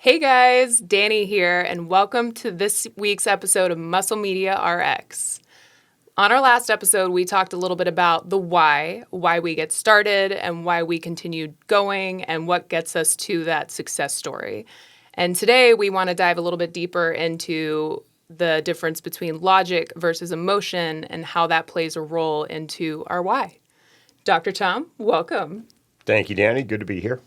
Hey guys, Danny here, and welcome to this week's episode of Muscle Media RX. On our last episode, we talked a little bit about the why we get started and why we continue going and what gets us to that success story. And today we want to dive a little bit deeper into the difference between logic versus emotion and how that plays a role into our why. Dr. Tom, welcome. Thank you, Danny. Good to be here.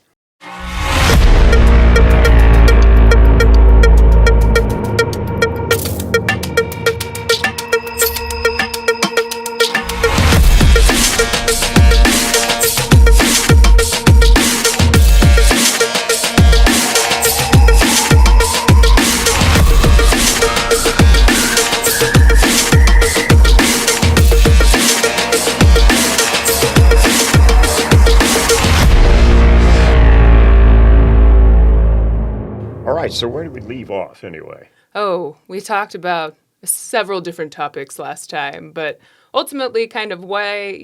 All right, so where did we leave off anyway? Oh, we talked about several different topics last time, but ultimately kind of why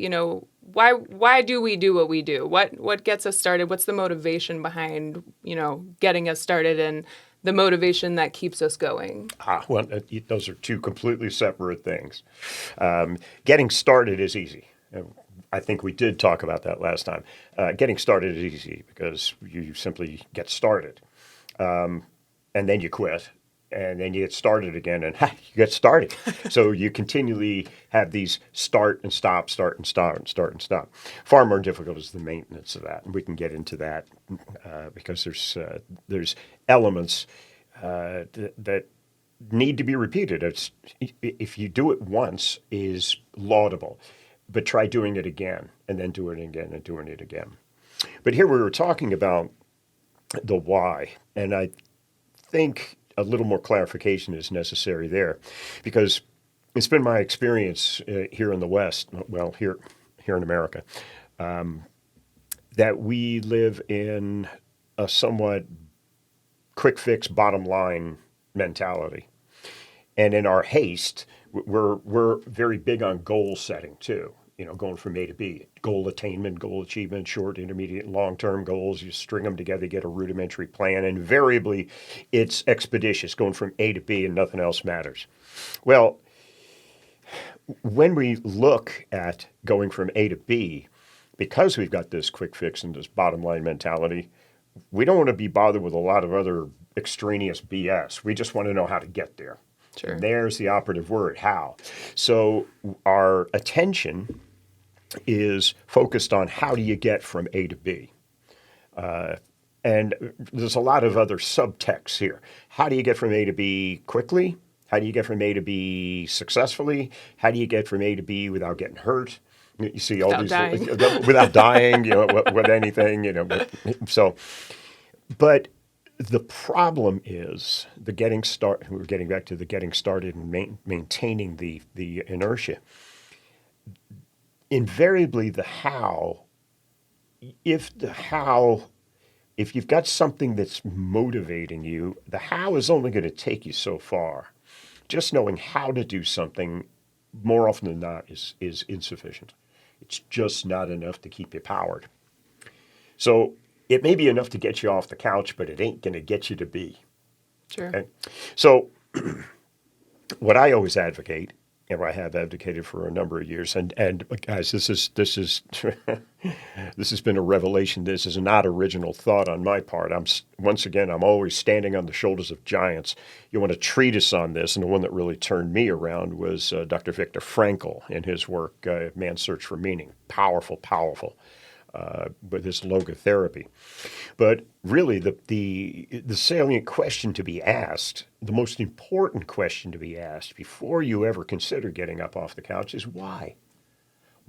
do we do what we do? What gets us started? What's the motivation behind, getting us started and the motivation that keeps us going? Those are two completely separate things. Getting started is easy. I think we did talk about that last time. Getting started is easy because you simply get started. And then you quit, and then you get started again, and you get started. So you continually have these start and stop, start and start, and start and stop. Far more difficult is the maintenance of that, and we can get into that because there's elements that need to be repeated. If you do it once, is laudable, but try doing it again, and then doing it again, and doing it again. But here we were talking about the why, and I think a little more clarification is necessary there, because it's been my experience here in the West, well, here in America, that we live in a somewhat quick fix, bottom line mentality, and in our haste, we're very big on goal setting too. Going from A to B, goal attainment, goal achievement, short, intermediate, and long-term goals. You string them together, get a rudimentary plan. And invariably, it's expeditious, going from A to B and nothing else matters. Well, when we look at going from A to B, because we've got this quick fix and this bottom line mentality, we don't want to be bothered with a lot of other extraneous BS. We just want to know how to get there. Sure. And there's the operative word, how. So our attention is focused on how do you get from A to B. And there's a lot of other subtexts here. How do you get from A to B quickly? How do you get from A to B successfully? How do you get from A to B without getting hurt? You see all Without these dying. without dying, with anything, But the problem is the getting start. We're getting back to the getting started and maintaining the inertia. Invariably, the how. If you've got something that's motivating you, the how is only going to take you so far. Just knowing how to do something, more often than not, is insufficient. It's just not enough to keep you powered. So it may be enough to get you off the couch, but it ain't going to get you to be. Sure. Okay? So what I always advocate, and I have advocated for a number of years, and guys, this is this has been a revelation. This is not original thought on my part. I'm always standing on the shoulders of giants. You want a treatise on this, and the one that really turned me around was Dr. Viktor Frankl in his work, Man's Search for Meaning. Powerful. With his logotherapy. But really, the salient question to be asked, the most important question to be asked before you ever consider getting up off the couch is why?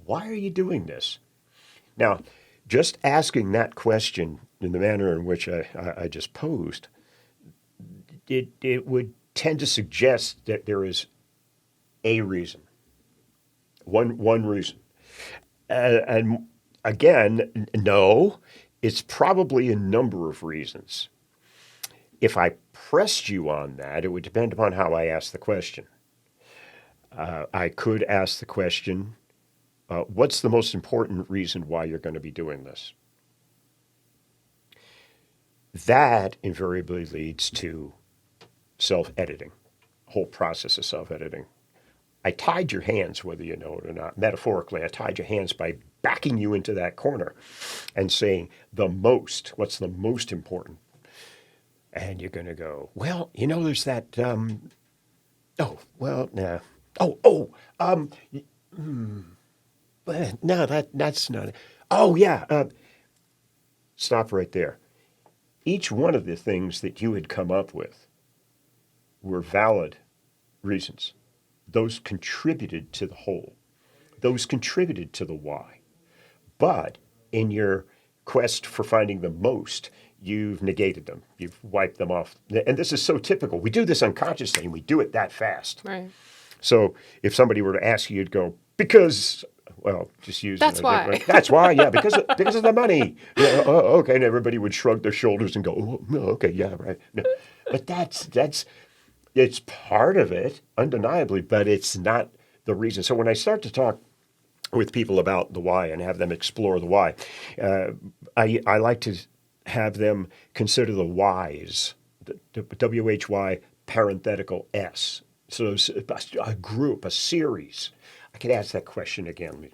Why are you doing this? Now, just asking that question in the manner in which I just posed, it would tend to suggest that there is a reason, one reason. And again, no, it's probably a number of reasons. If I pressed you on that, it would depend upon how I asked the question. I could ask the question, what's the most important reason why you're going to be doing this? That invariably leads to self-editing, whole process of self-editing. I tied your hands, whether you know it or not. Metaphorically, I tied your hands by backing you into that corner and saying what's the most important? And you're going to go, well, there's that, oh, well, nah. Um, no, that's not it. Oh, yeah. Stop right there. Each one of the things that you had come up with were valid reasons. Those contributed to the whole. Those contributed to the why. But in your quest for finding the most, you've negated them. You've wiped them off. And this is so typical. We do this unconsciously, and we do it that fast. Right. So if somebody were to ask you, you'd go, because, well, just use That's why. That's why, yeah, because of the money. Yeah, oh, okay, and everybody would shrug their shoulders and go, oh, no, okay, yeah, right. No. But it's part of it, undeniably, but it's not the reason. So when I start to talk with people about the why and have them explore the why, I like to have them consider the whys, the WHY parenthetical S. So a group, a series. I could ask that question again, let me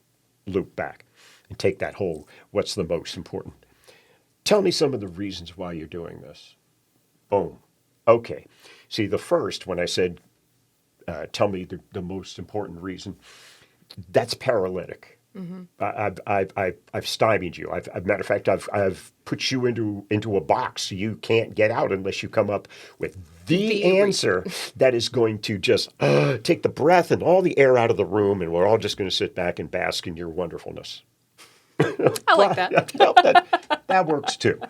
loop back and take that whole, what's the most important? Tell me some of the reasons why you're doing this. Boom. Okay. See, the first, when I said, tell me the most important reason, that's paralytic. Mm-hmm. I've stymied you. Matter of fact, I've put you into a box so you can't get out unless you come up with the answer that is going to just take the breath and all the air out of the room, and we're all just going to sit back and bask in your wonderfulness. I like that. That works too.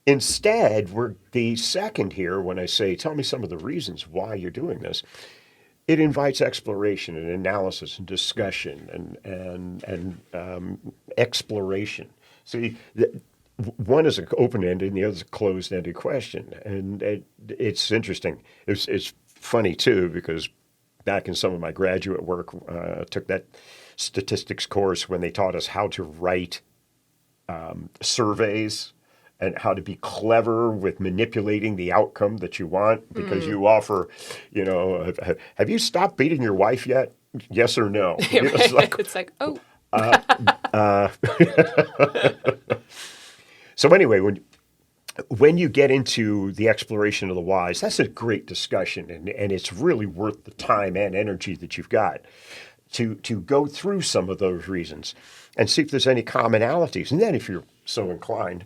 Instead, we're the second here when I say, tell me some of the reasons why you're doing this. It invites exploration and analysis and discussion and exploration. See, one is an open-ended and the other is a closed-ended question. And it's interesting. It's funny, too, because back in some of my graduate work, I took that statistics course when they taught us how to write surveys and how to be clever with manipulating the outcome that you want, because you offer, have you stopped beating your wife yet? Yes or no? It's like, oh. So anyway, when you get into the exploration of the whys, that's a great discussion, and it's really worth the time and energy that you've got to go through some of those reasons and see if there's any commonalities. And then if you're so inclined,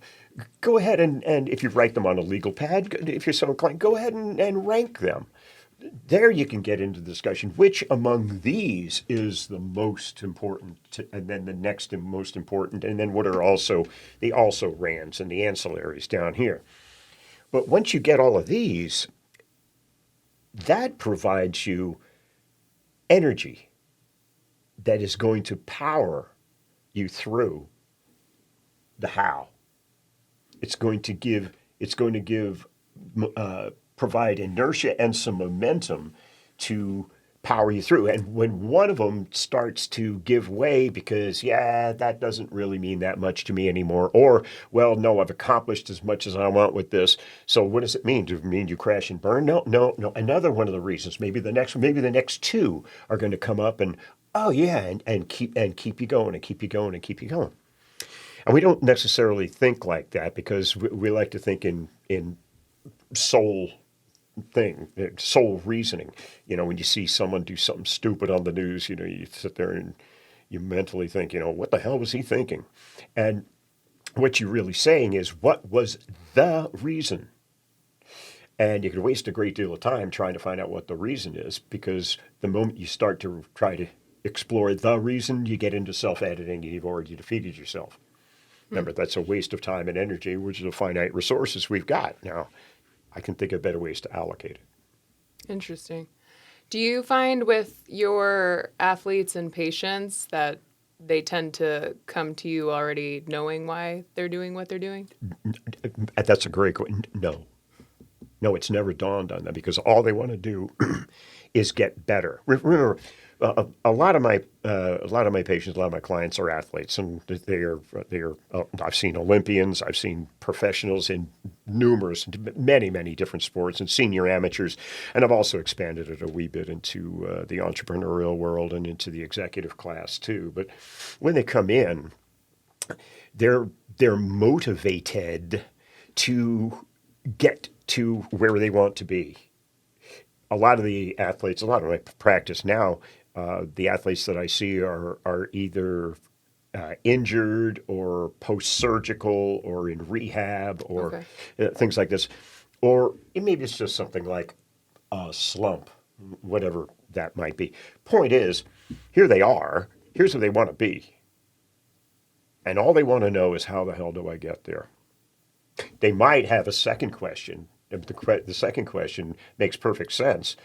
go ahead and if you write them on a legal pad, if you're so inclined, go ahead and rank them. There you can get into the discussion. Which among these is the most important, and then the next most important, and then what are also the also-rans and the ancillaries down here. But once you get all of these, that provides you energy that is going to power you through the how. It's going to provide inertia and some momentum to power you through. And when one of them starts to give way because, that doesn't really mean that much to me anymore, or, well, no, I've accomplished as much as I want with this. So what does it mean? Does it mean you crash and burn? No. Another one of the reasons, maybe the next two are going to come up and, and keep you going and keep you going and keep you going. And we don't necessarily think like that because we like to think in soul reasoning. When you see someone do something stupid on the news, you sit there and you mentally think, what the hell was he thinking? And what you're really saying is, what was the reason? And you could waste a great deal of time trying to find out what the reason is, because the moment you start to try to explore the reason, you get into self-editing and you've already defeated yourself. Remember, that's a waste of time and energy, which is the finite resources we've got. Now, I can think of better ways to allocate it. Interesting. Do you find with your athletes and patients that they tend to come to you already knowing why they're doing what they're doing? That's a great question. No, it's never dawned on them, because all they want to do is get better. Remember, A lot of my patients, a lot of my clients are athletes, and they are. I've seen Olympians, I've seen professionals in many different sports, and senior amateurs, and I've also expanded it a wee bit into the entrepreneurial world and into the executive class too. But when they come in, they're motivated to get to where they want to be. A lot of the athletes, a lot of my practice now, the athletes that I see are either injured or post-surgical or in rehab or things like this. Or maybe it's just something like a slump, whatever that might be. Point is, here they are. Here's where they want to be. And all they want to know is, how the hell do I get there? They might have a second question. The second question makes perfect sense.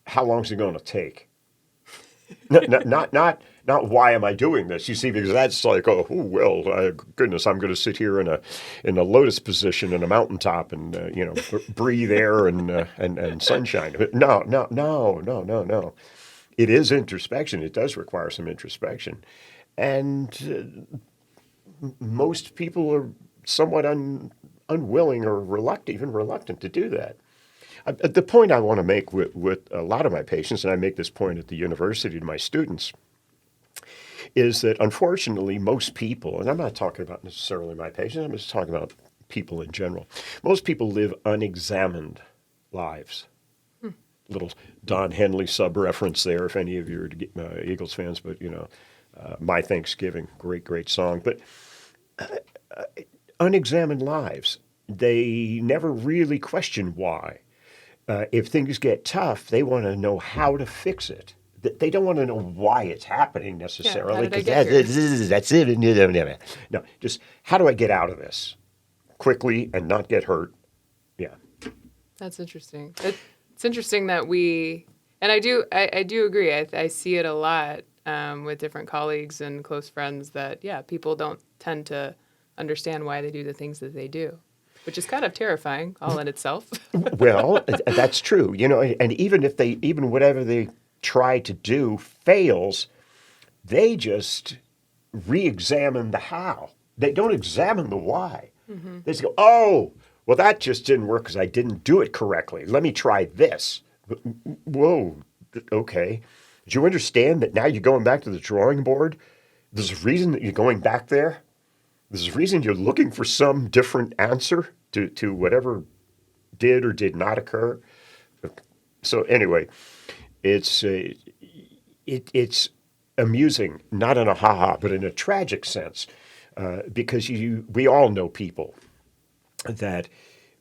How long is it going to take? Not why am I doing this? You see, because that's like, goodness, I'm going to sit here in a lotus position in a mountaintop and breathe air and sunshine. No. It is introspection. It does require some introspection, and most people are somewhat unwilling or reluctant to do that. The point I want to make with a lot of my patients, and I make this point at the university to my students, is that unfortunately most people, and I'm not talking about necessarily my patients, I'm just talking about people in general, most people live unexamined lives. Little Don Henley sub-reference there, if any of you are Eagles fans, but My Thanksgiving, great song. But unexamined lives, they never really question why. If things get tough, they want to know how to fix it. They don't want to know why it's happening necessarily. Yeah, That's it. No, just how do I get out of this quickly and not get hurt? Yeah. That's interesting. It's interesting that and I do agree. I see it a lot with different colleagues and close friends that, people don't tend to understand why they do the things that they do, which is kind of terrifying all in itself. Well, that's true. And even whatever they try to do fails, they just re-examine the how. They don't examine the why. Mm-hmm. They just go, oh, well, that just didn't work because I didn't do it correctly. Let me try this. Whoa, okay. Do you understand that now you're going back to the drawing board? There's a reason that you're going back there. There's a reason you're looking for some different answer to whatever did or did not occur. So anyway, it's amusing, not in a ha-ha, but in a tragic sense, because we all know people that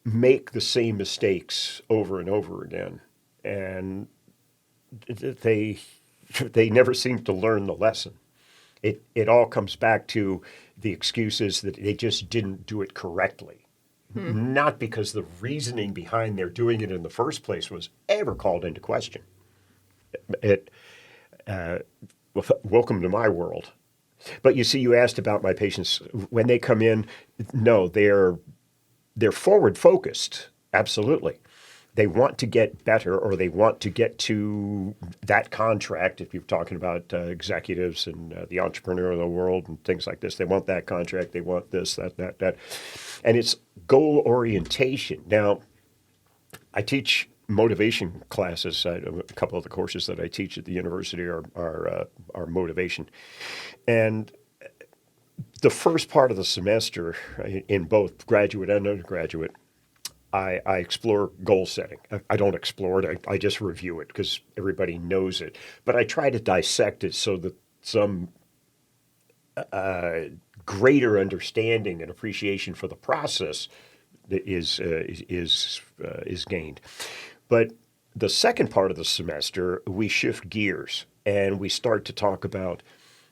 make the same mistakes over and over again, and they never seem to learn the lesson. It all comes back to the excuses that they just didn't do it correctly. Not because the reasoning behind their doing it in the first place was ever called into question. Welcome to my world. But you see, you asked about my patients. When they come in, no, they're forward focused, absolutely. They want to get better, or they want to get to that contract. If you're talking about executives and the entrepreneurial world and things like this, they want that contract, they want this, that. And it's goal orientation. Now, I teach motivation classes. A couple of the courses that I teach at the university are motivation. And the first part of the semester, in both graduate and undergraduate, I explore goal setting. I don't explore it. I just review it because everybody knows it. But I try to dissect it so that some greater understanding and appreciation for the process is gained. But the second part of the semester, we shift gears and we start to talk about,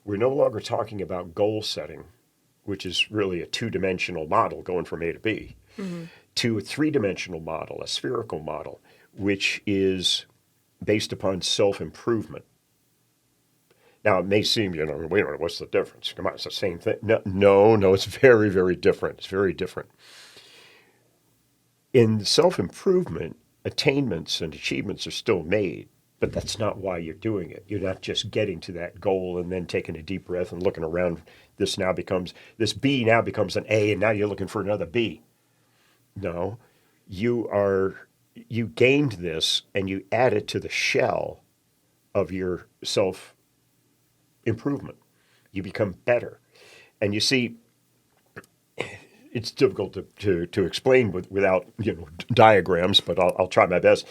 we're no longer talking about goal setting, which is really a two-dimensional model going from A to B, to a three-dimensional model, a spherical model, which is based upon self-improvement. Now, it may seem, wait a minute, what's the difference? Come on, it's the same thing. No, it's very, very different. It's very different. In self-improvement, attainments and achievements are still made. But that's not why you're doing it. You're not just getting to that goal and then taking a deep breath and looking around. This B now becomes an A, and now you're looking for another B. No, you gained this and you add it to the shell of your self improvement. You become better. And you see, it's difficult to explain without diagrams, but I'll try my best.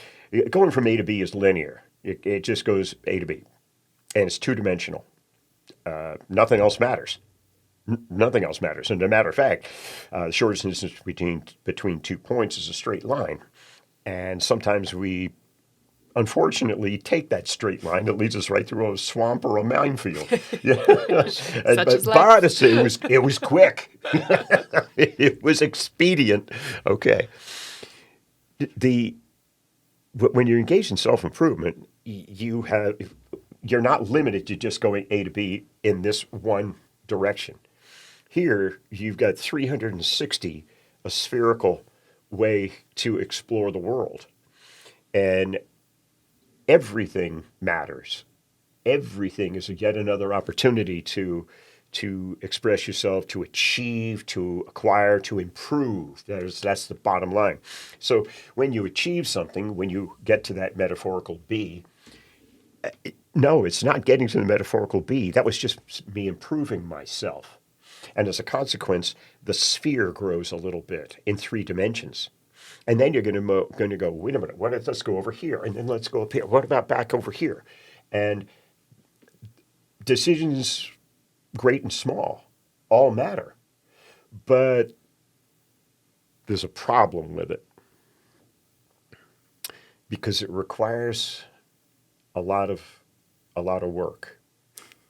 Going from A to B is linear. It just goes A to B, and it's two-dimensional. Nothing else matters. Nothing else matters. And as a matter of fact, the shortest distance between 2 points is a straight line. And sometimes we, unfortunately, take that straight line that leads us right through a swamp or a minefield. But it was quick. It was expedient. Okay. When you're engaged in self-improvement, you're not limited to just going A to B in this one direction. Here, you've got 360, a spherical way to explore the world. And everything matters. Everything is yet another opportunity to express yourself, to achieve, to acquire, to improve. That's the bottom line. So when you achieve something, when you get to that metaphorical B, no, it's not getting to the metaphorical B. That was just me improving myself. And as a consequence, the sphere grows a little bit in 3 dimensions. And then you're going to go, wait a minute, let's go over here, and then let's go up here. What about back over here? And decisions, great and small, all matter. But there's a problem with it because it requires a lot of work.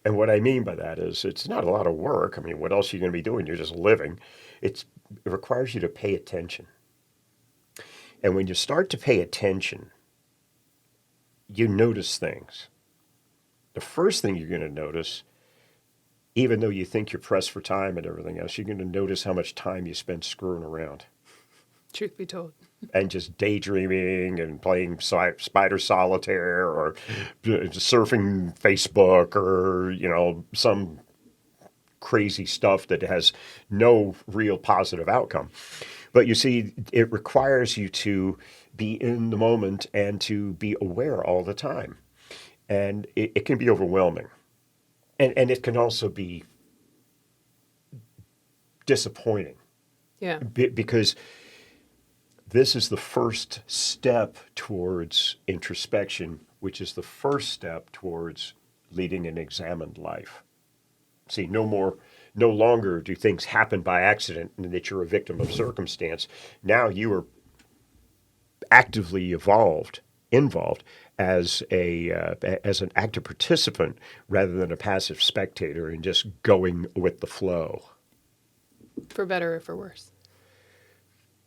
And what I mean by that is it's not a lot of work. I mean, what else are you going to be doing? You're just living. It requires you to pay attention. And when you start to pay attention, you notice things. The first thing you're going to notice, even though you think you're pressed for time and everything else, you're going to notice how much time you spend screwing around. Truth be told. And just daydreaming and playing spider solitaire or surfing Facebook or, some crazy stuff that has no real positive outcome. But you see, it requires you to be in the moment and to be aware all the time. And it can be overwhelming. And it can also be disappointing. Yeah. Because this is the first step towards introspection, which is the first step towards leading an examined life. See, no longer do things happen by accident and that you're a victim of circumstance. Now you are actively involved as an active participant rather than a passive spectator and just going with the flow. For better or for worse.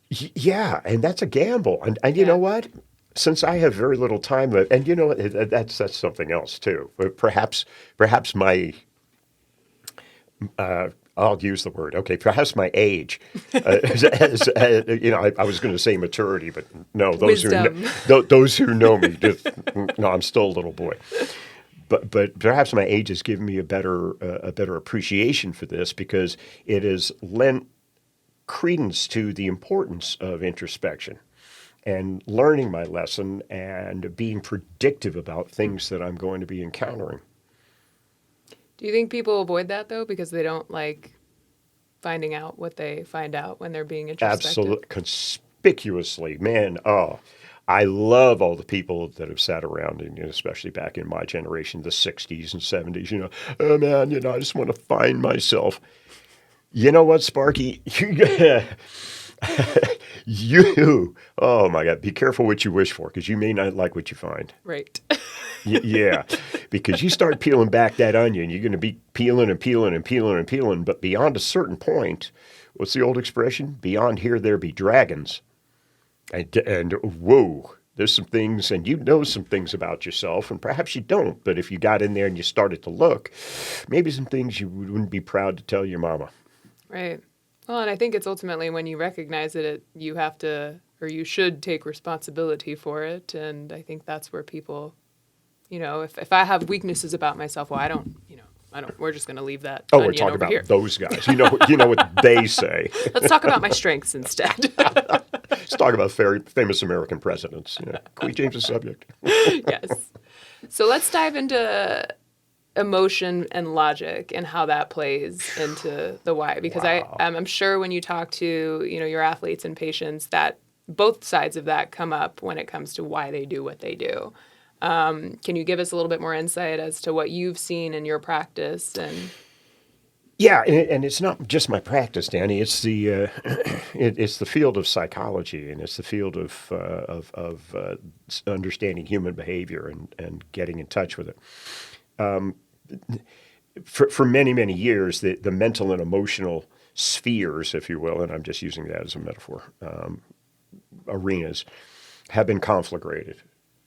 Yeah, and that's a gamble. And you know what? Since I have very little time left, and that's something else too. Perhaps my I'll use the word. Okay, perhaps my age. I was going to say maturity, but no. Those who know me, no, I'm still a little boy. But perhaps my age has given me a better appreciation for this because it has lent credence to the importance of introspection and learning my lesson and being predictive about things that I'm going to be encountering. Do you think people avoid that, though, because they don't like finding out what they find out when they're being introspective? Absolutely. Conspicuously. Man, I love all the people that have sat around, and especially back in my generation, the 60s and 70s, oh, man, I just want to find myself. You know what, Sparky? Oh, my God, be careful what you wish for because you may not like what you find. Right. Yeah, because you start peeling back that onion, you're going to be peeling and peeling and peeling and peeling. But beyond a certain point, what's the old expression? Beyond here, there be dragons. And whoa, there's some things, and some things about yourself, and perhaps you don't. But if you got in there and you started to look, maybe some things you wouldn't be proud to tell your mama. Right. Well, and I think it's ultimately when you recognize it, you have to, or you should take responsibility for it. And I think that's where people if I have weaknesses about myself, well, I don't, we're just going to leave that Oh, we're onion talking over about here. those guys. You know what they say. Let's talk about my strengths instead. Let's talk about very famous American presidents. Can we change the subject? Yes. So let's dive into emotion and logic and how that plays into the why. Because Wow. I'm sure when you talk to, your athletes and patients, that both sides of that come up when it comes to why they do what they do. Can you give us a little bit more insight as to what you've seen in your practice? And Yeah, and it's not just my practice, Danny. It's the it's the field of psychology, and it's the field of understanding human behavior and getting in touch with it. For many years, the mental and emotional spheres, if you will, and I'm just using that as a metaphor, arenas, have been conflagrated.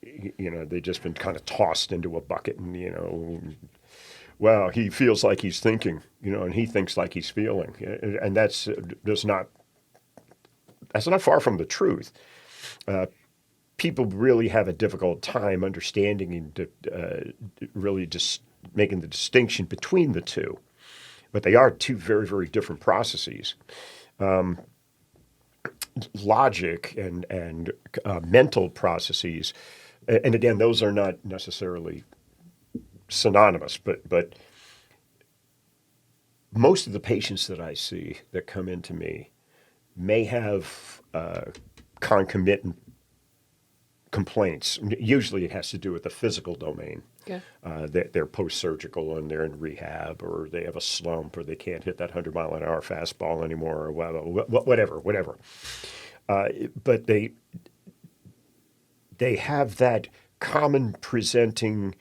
They've just been kind of tossed into a bucket, and well, he feels like he's thinking, and he thinks like he's feeling, and that's not far from the truth. People really have a difficult time understanding and really just making the distinction between the two, but they are two very different processes. Logic and mental processes, and again, those are not necessarily synonymous, but most of the patients that I see that come into me may have concomitant complaints. Usually it has to do with the physical domain. okay. They're post-surgical and they're in rehab, or they have a slump, or they can't hit that 100-mile-an-hour fastball anymore, or whatever. But they have that common presenting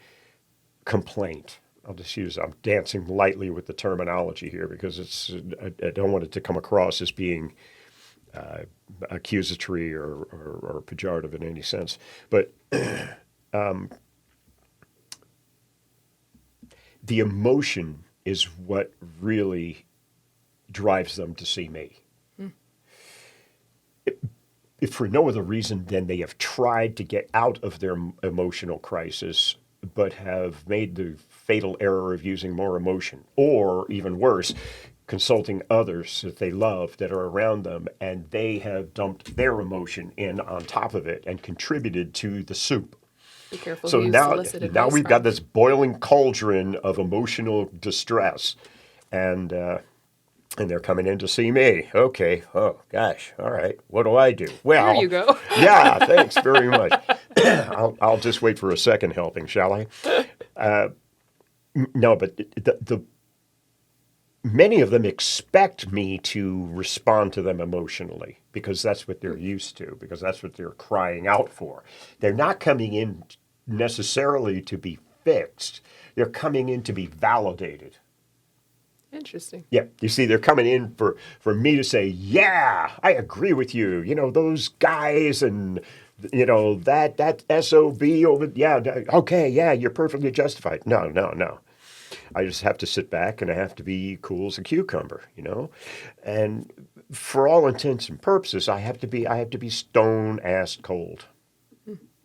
complaint. I'm dancing lightly with the terminology here because I don't want it to come across as being accusatory or pejorative in any sense. But the emotion is what really drives them to see me. If for no other reason than they have tried to get out of their emotional crisis, but have made the fatal error of using more emotion, or even worse, consulting others that they love that are around them, and they have dumped their emotion in on top of it and contributed to the soup. Be careful So who you now solicit advice we've from. got this boiling cauldron of emotional distress, and they're coming in to see me. Okay. Oh, gosh. All right. What do I do? Well, There you go. yeah, thanks very much. I'll just wait for a second helping, shall I? No, but the many of them expect me to respond to them emotionally because that's what they're used to, because that's what they're crying out for. They're not coming in necessarily to be fixed. They're coming in to be validated. Interesting. Yeah, you see, they're coming in for me to say, yeah, I agree with you. Those guys and, that SOB over, yeah, okay, yeah, you're perfectly justified. No. I just have to sit back and I have to be cool as a cucumber, And for all intents and purposes, I have to be stone ass cold.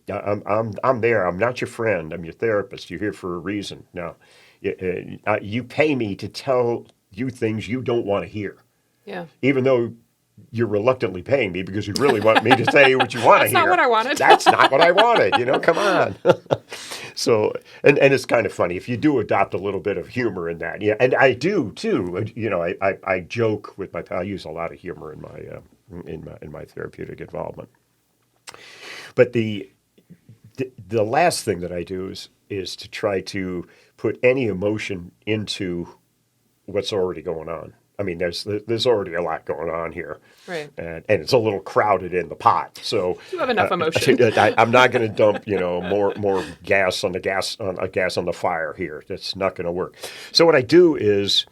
I'm there. I'm not your friend. I'm your therapist. You're here for a reason. No, you pay me to tell you things you don't want to hear. Yeah. Even though you're reluctantly paying me because you really want me to tell you what you want to hear. That's not what I wanted. That's not what I wanted. Come on. So, and it's kind of funny if you do adopt a little bit of humor in that. Yeah, and I do too. I joke with I use a lot of humor in my therapeutic involvement. But the last thing that I do is to try to put any emotion into what's already going on. I mean, there's already a lot going on here, Right. and it's a little crowded in the pot. So You have enough emotion. I'm not going to dump more gas on the fire here. That's not going to work. So what I do is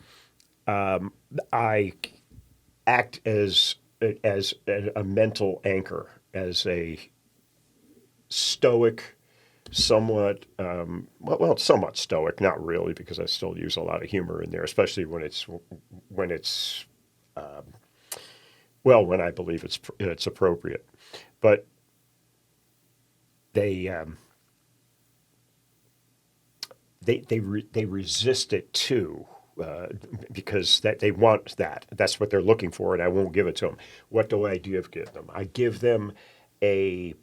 I act as a mental anchor, as a stoic, somewhat somewhat stoic, not really, because I still use a lot of humor in there, especially when I believe it's appropriate. But they resist it too. Because they want that. That's what they're looking for, and I won't give it to them. What do I give them? I give them a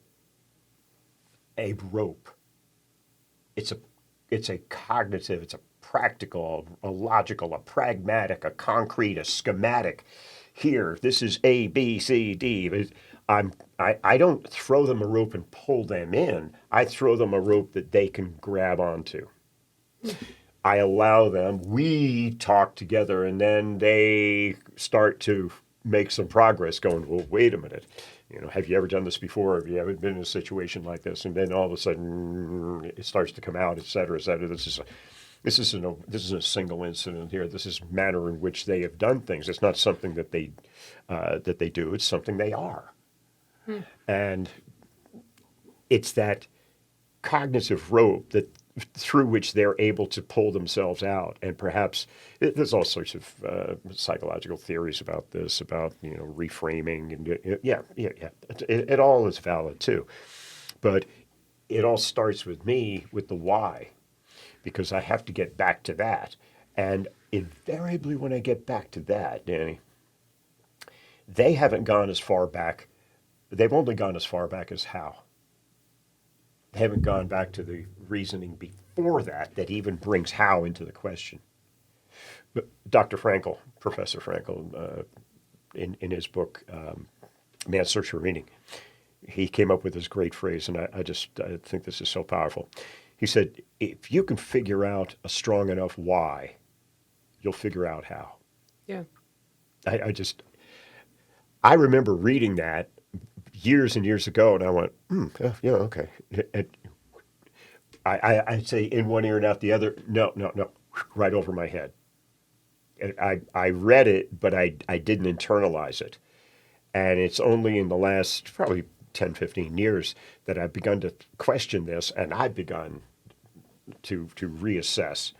rope. It's a cognitive, it's a practical, a logical, a pragmatic, a concrete, a schematic. Here, this is A, B, C, D. But I don't throw them a rope and pull them in. I throw them a rope that they can grab onto. I allow them, we talk together, and then they start to make some progress going, well, wait a minute. Have you ever done this before? Have you ever been in a situation like this? And then all of a sudden it starts to come out, et cetera, et cetera. This isn't a single incident here. This is manner in which they have done things. It's not something that they do. It's something they are. And it's that cognitive rope that through which they're able to pull themselves out. And perhaps there's all sorts of psychological theories about this, about reframing, and it all is valid too. But it all starts with me with the why, because I have to get back to that. And invariably, when I get back to that, Danny, they haven't gone as far back. They've only gone as far back as how. They haven't gone back to the reasoning before that even brings how into the question. But Dr. Frankl, Professor Frankl, in his book, Man's Search for Meaning, he came up with this great phrase, and I think this is so powerful. He said, if you can figure out a strong enough why, you'll figure out how. Yeah. I remember reading that years and years ago, and I went, okay. And I'd say in one ear and out the other, no, right over my head. And I read it, but I didn't internalize it. And it's only in the last probably 10, 15 years that I've begun to question this, and I've begun to reassess.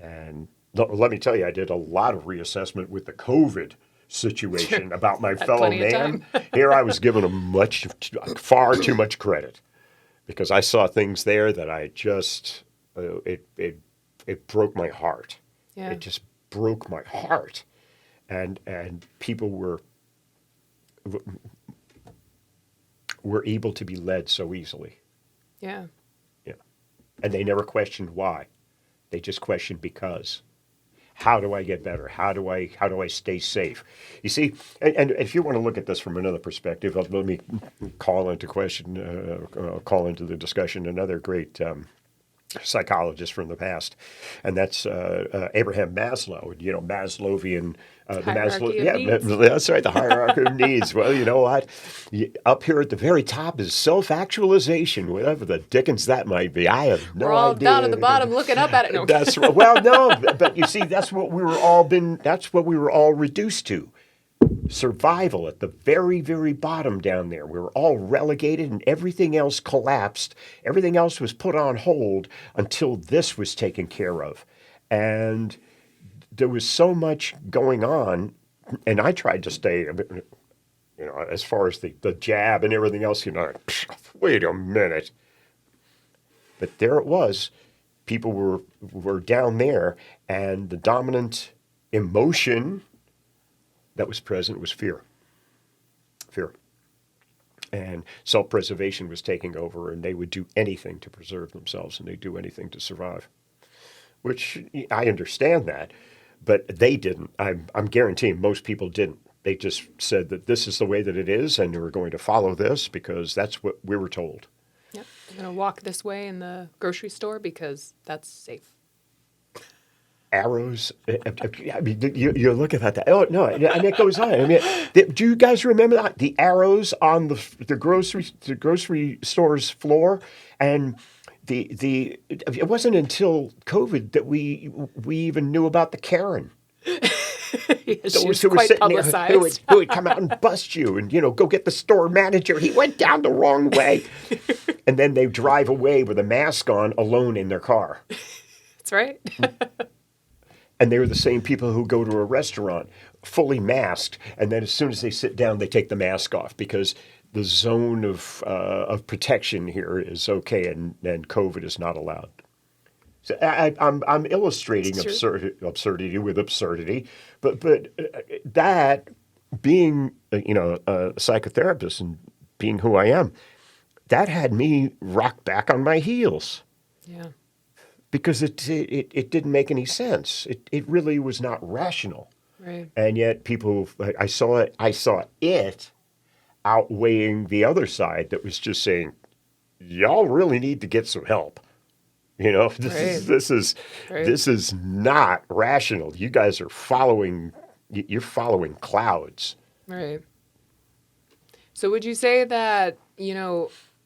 And let me tell you, I did a lot of reassessment with the COVID situation about my fellow man. Here I was giving them far too much credit, because I saw things there that I just it broke my heart. Yeah. It just broke my heart, and people were able to be led so easily. Yeah. Yeah, and they never questioned why. They just questioned because. How do I get better? How do I stay safe? You see, and if you want to look at this from another perspective, let me call into the discussion another great psychologist from the past, and that's Abraham Maslow. Maslowian. That's right, the hierarchy of needs. Well, you know what? Up here at the very top is self-actualization, whatever the dickens that might be. I have no idea. We're all down at the bottom looking up at it. No. That's well, no, but you see, that's what we were all reduced to. Survival at the very, very bottom down there. We were all relegated, and everything else collapsed. Everything else was put on hold until this was taken care of. And there was so much going on, and I tried to stay, as far as the jab and everything else, wait a minute. But there it was. People were down there, and the dominant emotion that was present was fear. Fear. And self-preservation was taking over, and they would do anything to preserve themselves, and they'd do anything to survive. Which, I understand that, but they didn't. I'm guaranteeing most people didn't. They just said that this is the way that it is, and we're going to follow this because that's what we were told. Yep. I'm going to walk this way in the grocery store because that's safe. Arrows. I mean, you look at that. Oh no, and it goes on. I mean, do you guys remember that? The arrows on the grocery store's floor, and it wasn't until COVID that we even knew about the Karen. Yes, she was quite publicized. Who would come out and bust you, and go get the store manager. He went down the wrong way, and then they drive away with a mask on, alone in their car. That's right. And they were the same people who go to a restaurant fully masked, and then as soon as they sit down, they take the mask off because the zone of protection here is okay, and COVID is not allowed. So I'm illustrating It's true. absurdity with absurdity, but that being a psychotherapist and being who I am, that had me rock back on my heels Yeah. because it didn't make any sense. It really was not rational, Right. and yet I saw it outweighing the other side that was just saying, y'all really need to get some help. This Right. is this is Right. this is not rational. You guys are you're following clouds. Right. So would you say that,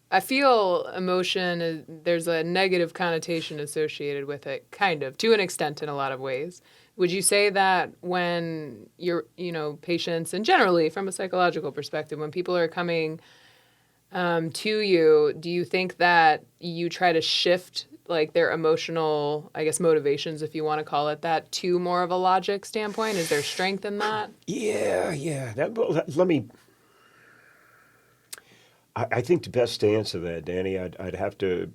I feel emotion there's a negative connotation associated with it, kind of, to an extent in a lot of ways. Would you say that when patients, and generally from a psychological perspective, when people are coming to you, do you think that you try to shift like their emotional, I guess, motivations, if you want to call it that, to more of a logic standpoint? Is there strength in that? Yeah. Let me. I think the best to answer that, Danny, I'd have to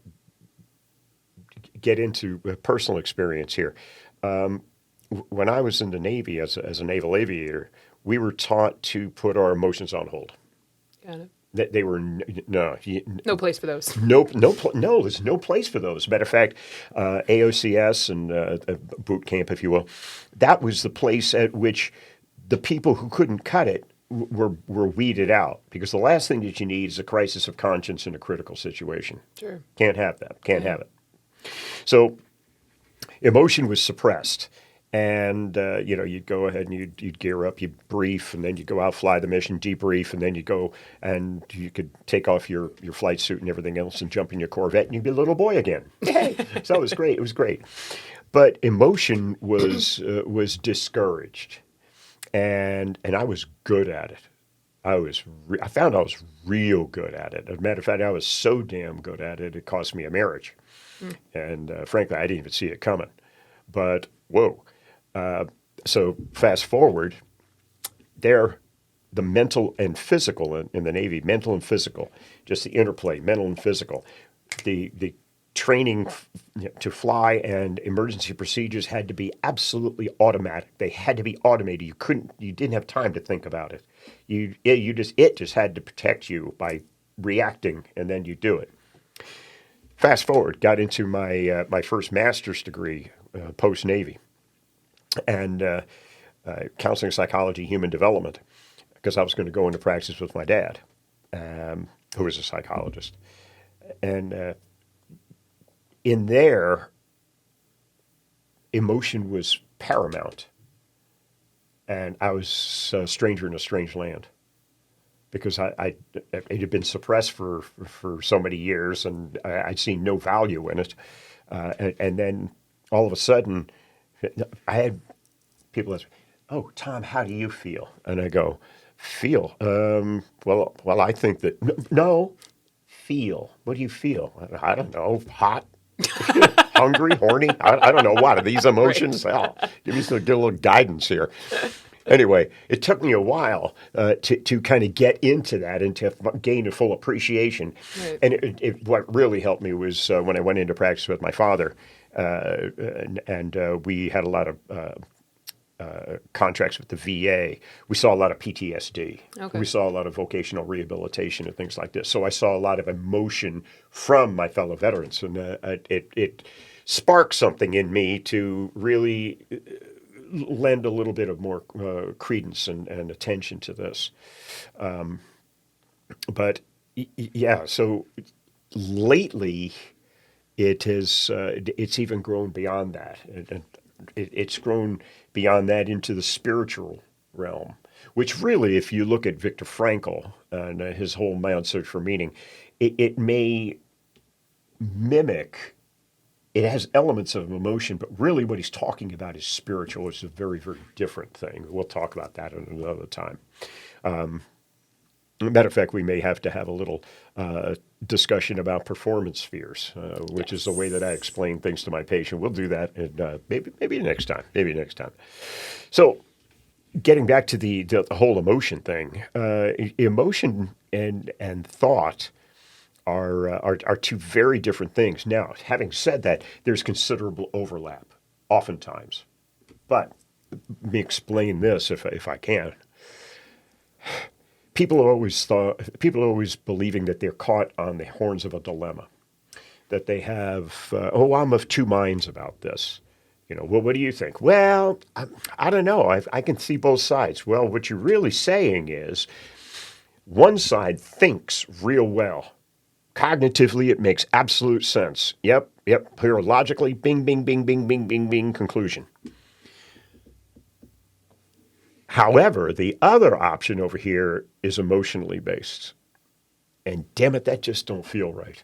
get into a personal experience here. When I was in the Navy as a naval aviator, we were taught to put our emotions on hold. Got it. That they were no, No place for those. no. There's no place for those. Matter of fact, AOCS and boot camp, if you will, that was the place at which the people who couldn't cut it were weeded out, because the last thing that you need is a crisis of conscience in a critical situation. Sure. Can't have that. Can't have it. So emotion was suppressed. And, you'd go ahead and you'd gear up, you'd brief, and then you'd go out, fly the mission, debrief, and then you go and you could take off your flight suit and everything else and jump in your Corvette and you'd be a little boy again. Yay! So it was great. It was great. But emotion was discouraged. And I was good at it. I found I was real good at it. As a matter of fact, I was so damn good at it, it cost me a marriage. And frankly, I didn't even see it coming. But whoa. So fast forward, the mental and physical in the Navy, mental and physical, just the interplay, mental and physical, the training to fly and emergency procedures had to be absolutely automatic. They had to be automated. You didn't have time to think about it. It just had to protect you by reacting, and then you do it. Fast forward, got into my first master's degree post Navy, and counseling, psychology, human development, because I was going to go into practice with my dad, who was a psychologist. And in there, emotion was paramount. And I was a stranger in a strange land, because it had been suppressed for so many years, and I'd seen no value in it. And then all of a sudden, I had people ask, "Oh, Tom, how do you feel?" And I go, "Feel? Well, I think that no, feel. What do you feel? I don't know. Hot, hungry, horny. I don't know. What are these emotions? Hell, give me a little guidance here." Anyway, it took me a while to kind of get into that and to gain a full appreciation. Right. And what really helped me was when I went into practice with my father, and we had a lot of contracts with the VA. We saw a lot of PTSD. Okay. We saw a lot of vocational rehabilitation and things like this. So I saw a lot of emotion from my fellow veterans, and it sparked something in me to really lend a little bit of more credence and attention to this. But yeah, so lately it's even grown beyond that. It's grown beyond that into the spiritual realm, which really, if you look at Viktor Frankl and his whole Man's Search for Meaning, it may mimic. It has elements of emotion, but really what he's talking about is spiritual. It's a very, very different thing. We'll talk about that at another time. Matter of fact, we may have to have a little discussion about performance spheres, which is the way that I explain things to my patient. We'll do that, and maybe next time. Maybe next time. So, getting back to the whole emotion thing, emotion and thought are two very different things. Now, having said that, there's considerable overlap, oftentimes. But let me explain this if I can. People are always believing that they're caught on the horns of a dilemma, that they have, I'm of two minds about this. Well, what do you think? Well, I don't know. I can see both sides. Well, what you're really saying is one side thinks real well. Cognitively, it makes absolute sense. Yep. Here, logically, bing, bing, bing, bing, bing, bing, bing, conclusion. However, the other option over here is emotionally based. And damn it, that just don't feel right.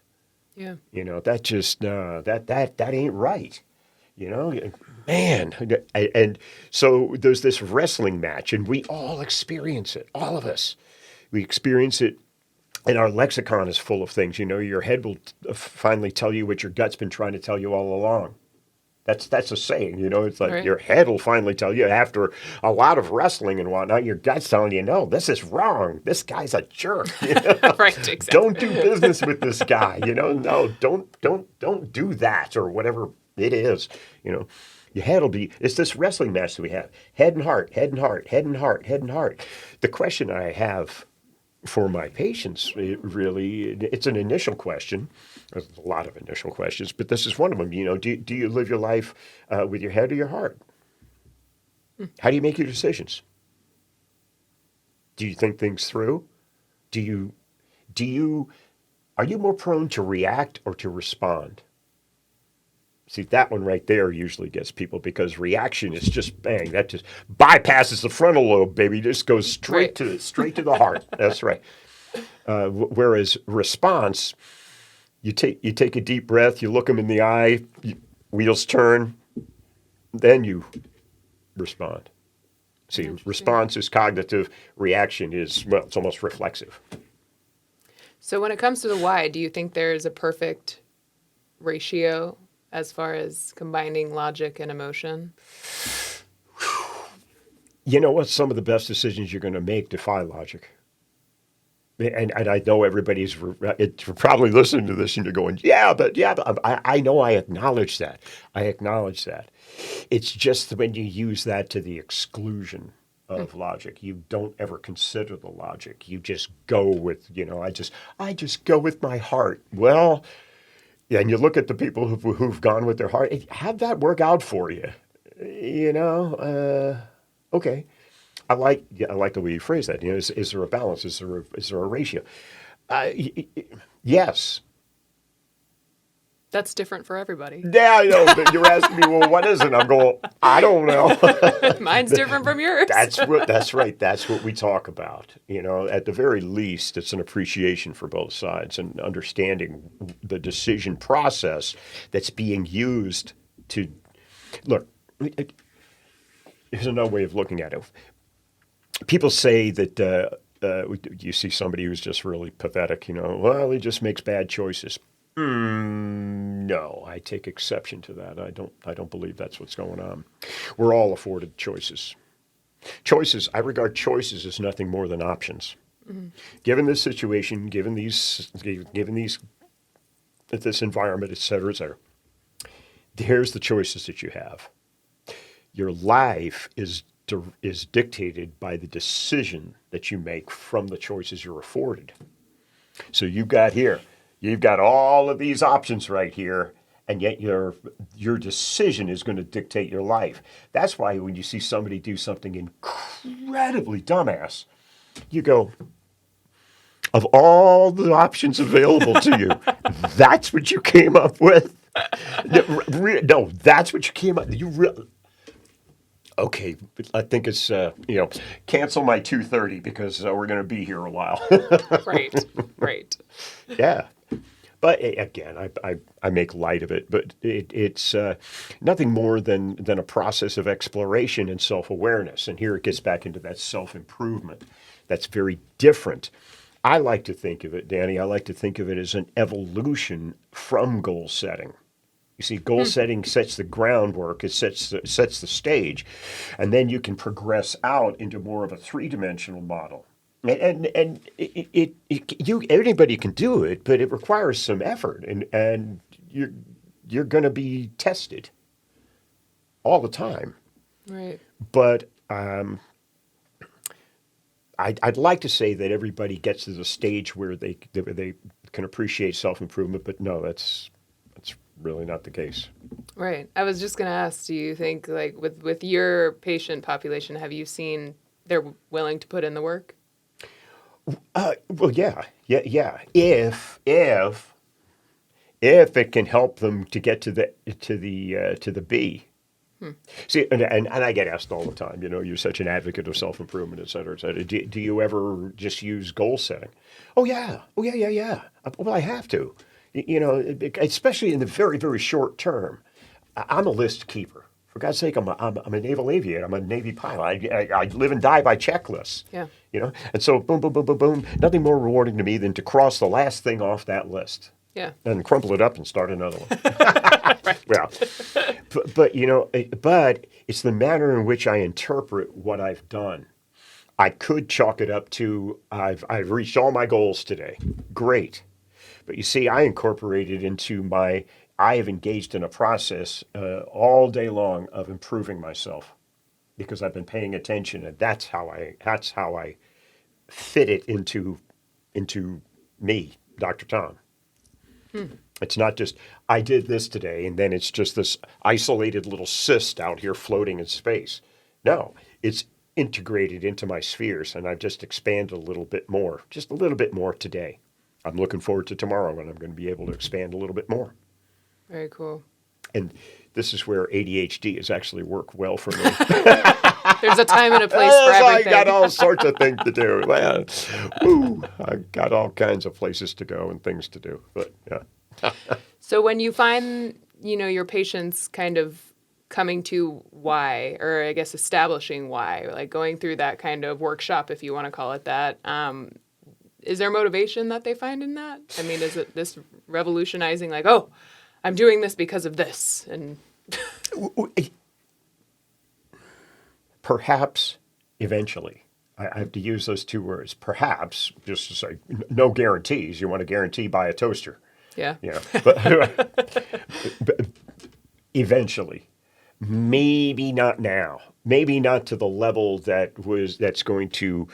Yeah. That just, that ain't right. Man. And so there's this wrestling match, and we all experience it, all of us. We experience it, and our lexicon is full of things. Your head will finally tell you what your gut's been trying to tell you all along. That's a saying, it's like Right. Your head will finally tell you after a lot of wrestling and whatnot, your gut's telling you, no, this is wrong. This guy's a jerk. Right, exactly. Don't do business with this guy. No, don't do that or whatever it is. Your head will be, it's this wrestling match that we have. Head and heart, head and heart, head and heart, head and heart. The question I have for my patients, it's an initial question. There's a lot of initial questions, but this is one of them. Do you live your life with your head or your heart? How do you make your decisions? Do you think things through? Are you more prone to react or to respond? See, that one right there usually gets people because reaction is just bang. That just bypasses the frontal lobe, baby. Just goes straight to the heart. That's right. Whereas response, you take a deep breath, you look them in the eye, wheels turn, then you respond. See, response is cognitive. Reaction is, it's almost reflexive. So when it comes to the why, do you think there's a perfect ratio as far as combining logic and emotion? You know what? Some of the best decisions you're going to make defy logic. And I know everybody's probably listening to this and you're going, but I know I acknowledge that. It's just when you use that to the exclusion of logic, you don't ever consider the logic. You just go with, I just go with my heart. Well, yeah, and you look at the people who've gone with their heart. How'd that work out for you? Okay. I like the way you phrase that. Is there a balance? Is there a ratio? Yes. That's different for everybody. Yeah, I know. But you're asking me, well, what is it? I'm going, I don't know. Mine's different from yours. That's right. That's what we talk about. At the very least, it's an appreciation for both sides and understanding the decision process that's being used to look. Here's another way of looking at it. People say that you see somebody who's just really pathetic. Well, he just makes bad choices. No, I take exception to that. I don't believe that's what's going on. We're all afforded choices. Choices, I regard choices as nothing more than options. Mm-hmm. Given this situation, given this environment, et cetera, here's the choices that you have. Your life is dictated by the decision that you make from the choices you're afforded. So you've got all of these options right here, and yet your decision is going to dictate your life. That's why when you see somebody do something incredibly dumbass, you go, of all the options available to you, that's what you came up with? No, that's what you came up with. Okay, I think it's, cancel my 2:30 because we're going to be here a while. Right. Yeah. But again, I make light of it, but it's nothing more than a process of exploration and self-awareness. And here it gets back into that self-improvement. That's very different. I like to think of it, Danny, as an evolution from goal setting. You see, goal setting sets the groundwork, it sets the stage, and then you can progress out into more of a three-dimensional model. And anybody can do it, but it requires some effort, and you're going to be tested all the time. Right. But I'd like to say that everybody gets to the stage where they can appreciate self-improvement, but no, that's really not the case. Right. I was just going to ask, do you think, like, with your patient population, have you seen they're willing to put in the work? Well, yeah. If it can help them to get to the B. See, and I get asked all the time, you're such an advocate of self-improvement, et cetera, et cetera. Do you ever just use goal setting? Oh, yeah. Yeah. Well, I have to. Especially in the very, very short term. I'm a list keeper. For God's sake, I'm a naval aviator. I'm a Navy pilot. I live and die by checklists. Yeah. And so boom, boom, boom, boom, boom. Nothing more rewarding to me than to cross the last thing off that list. Yeah. And crumple it up and start another one. Well, but it's the manner in which I interpret what I've done. I could chalk it up to I've reached all my goals today. Great. But you see, I incorporated I have engaged in a process all day long of improving myself because I've been paying attention, and that's how I fit it into me, Dr. Tom. It's not just I did this today, and then it's just this isolated little cyst out here floating in space. No, it's integrated into my spheres, and I've just expanded just a little bit more today. I'm looking forward to tomorrow when I'm going to be able to expand a little bit more. Very cool. And this is where ADHD has actually worked well for me. There's a time and a place for everything. I got all sorts of things to do. Well, I got all kinds of places to go and things to do. But yeah. So when you find, your patients kind of coming to why, or I guess establishing why, like going through that kind of workshop, if you want to call it that, is there motivation that they find in that? I mean, is it this revolutionizing, like, oh, I'm doing this because of this? And perhaps eventually. I have to use those two words. Perhaps, just to say, no guarantees. You want a guarantee, buy a toaster. Yeah. But eventually. Maybe not now. Maybe not to the level that's going to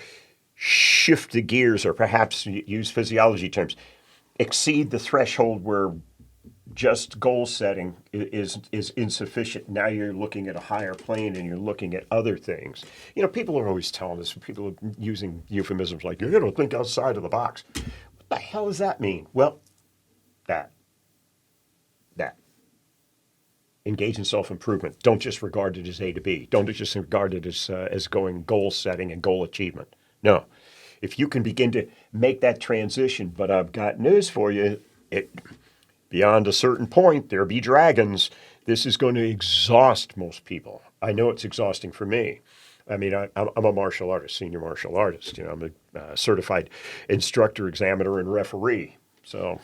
shift the gears, or perhaps use physiology terms, exceed the threshold where just goal setting is insufficient. Now you're looking at a higher plane and you're looking at other things. People are always telling us, people are using euphemisms like, you don't think outside of the box. What the hell does that mean? Well, that. Engage in self-improvement. Don't just regard it as A to B. Don't just regard it as going goal setting and goal achievement. No. If you can begin to make that transition, but I've got news for you, beyond a certain point, there be dragons. This is going to exhaust most people. I know it's exhausting for me. I mean, I'm a martial artist, senior martial artist. I'm a certified instructor, examiner, and referee. So